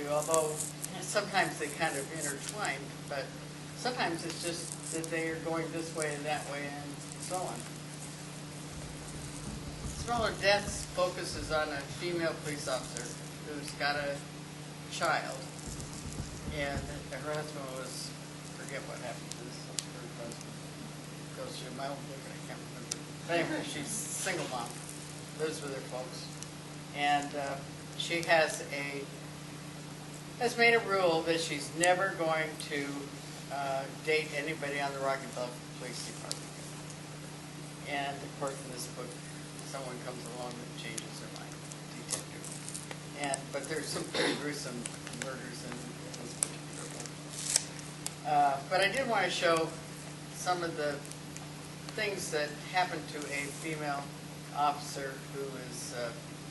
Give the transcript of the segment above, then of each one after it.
although sometimes they kind of intertwine, but sometimes it's just that they are going this way and that way and so on. Smaller Deaths focuses on a female police officer who's got a child, and her husband was, forget what happened to this, her husband goes through my own book and I can't remember. But anyway, she's a single mom, lives with her folks, and she has made a rule that she's never going to date anybody on the Rocky Bluff Police Department. And of course, in this book, someone comes along that changes their mind, detective. But there's some pretty gruesome murders in this particular book. But I did want to show some of the things that happen to a female officer who is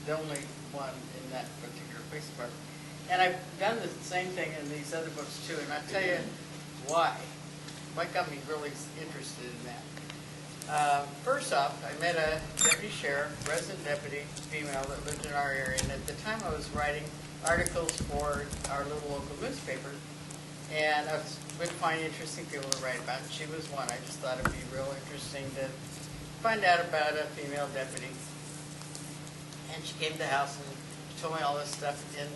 the only one in that particular police department. And I've done the same thing in these other books too, and I'll tell you why. What got me really interested in that. First off, I met a deputy sheriff, resident deputy, female that lived in our area, and at the time I was writing articles for our little local newspaper, and I would find interesting people to write about, and she was one. I just thought it'd be real interesting to find out about a female deputy. And she came to the house and told me all this stuff, and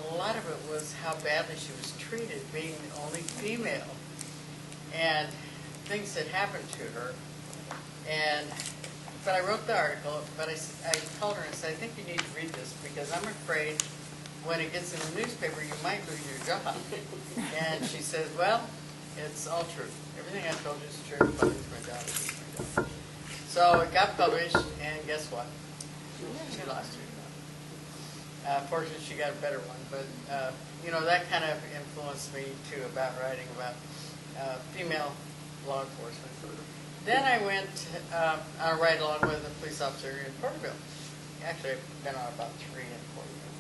a lot of it was how badly she was treated, being the only female, and things that happened to her. But I wrote the article, but I called her and said, I think you need to read this because I'm afraid when it gets in the newspaper you might lose your job. And she says, well, it's all true. Everything I told you is true. If I lose my job, I lose my job. So it got published, and guess what? She lost her job. Fortunately, she got a better one. But, you know, that kind of influenced me, too, about writing about female law enforcement. Then I went on a ride-along with a police officer in Porterville. Actually, I've been on about 3 in Porterville.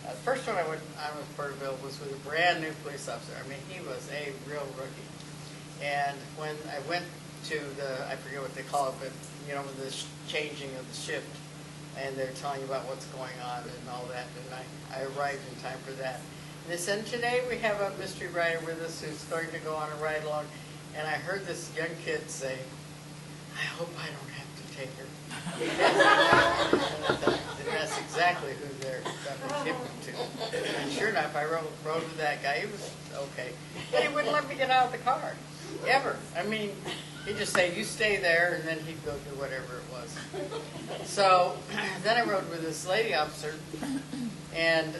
The first one I went on with Porterville was with a brand new police officer. I mean, he was a real rookie. And when I went to the, I forget what they call it, but, you know, the changing of the shift, and they're telling you about what's going on and all that, and I arrived in time for that. And they said, today we have a mystery writer with us who's going to go on a ride-along. And I heard this young kid say, I hope I don't have to take her. And that's exactly who they're going to give them to. And sure enough, I rode with that guy. He was okay. But he wouldn't let me get out of the car, ever. I mean, he'd just say, you stay there, and then he'd go do whatever it was. So then I rode with this lady officer, and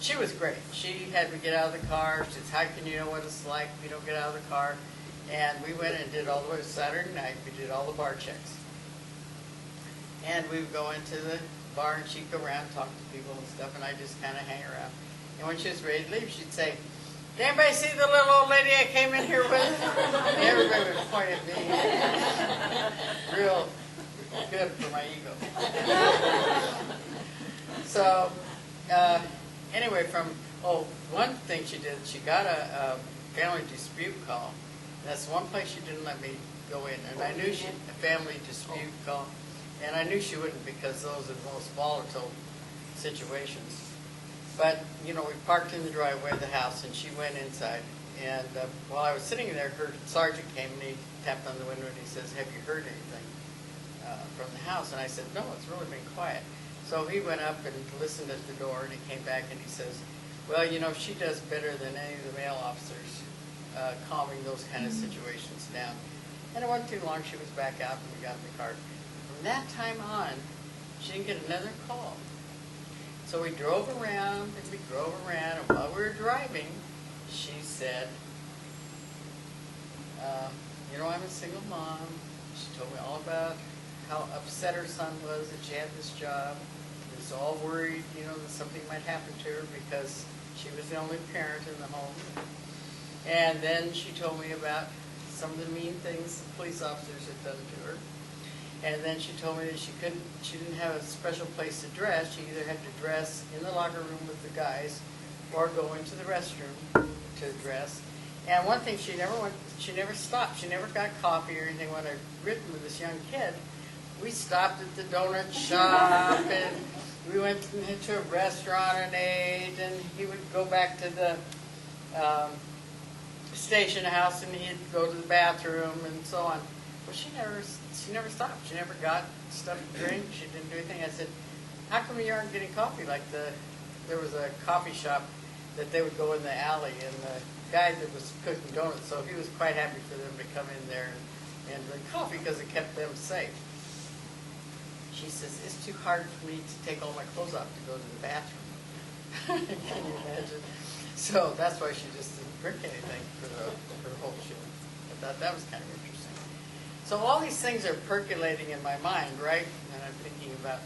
she was great. She had me get out of the car. She said, how can you know what it's like if you don't get out of the car? And we went and did all the way to Saturday night. We did all the bar checks. And we would go into the bar, and she'd go around, talk to people and stuff, and I'd just kind of hang around. And when she was ready to leave, she'd say, did anybody see the little old lady I came in here with? And everybody would point at me. Real good for my ego. So, anyway, one thing she did, she got a family dispute call. That's one place she didn't let me go in, and I knew a family dispute call, and I knew she wouldn't because those are the most volatile situations. But, you know, we parked in the driveway of the house, and she went inside, and while I was sitting there, her sergeant came, and he tapped on the window, and he says, have you heard anything from the house? And I said, no, it's really been quiet. So he went up and listened at the door, and he came back, and he says, well, you know, she does better than any of the male officers calming those kind of situations down. And it wasn't too long, she was back out and we got in the car. From that time on, she didn't get another call. So we drove around and we drove around, and while we were driving, she said, you know, I'm a single mom. She told me all about how upset her son was that she had this job. He was all worried, you know, that something might happen to her because she was the only parent in the home. And then she told me about some of the mean things the police officers had done to her. And then she told me that she didn't have a special place to dress. She either had to dress in the locker room with the guys or go into the restroom to dress. And one thing, she never stopped. She never got coffee or anything. When I'd written with this young kid, we stopped at the donut shop and we went into a restaurant and ate, and he would go back to the station house and he'd go to the bathroom and so on. Well, she never stopped. She never got stuff to drink. She didn't do anything. I said, how come you aren't getting coffee? Like there was a coffee shop that they would go in the alley, and the guy that was cooking donuts, so he was quite happy for them to come in there and drink coffee because it kept them safe. She says, it's too hard for me to take all my clothes off to go to the bathroom. Can you imagine? So that's why she just didn't drink anything for her whole shift. I thought that was kind of interesting. So all these things are percolating in my mind, right? And I'm thinking about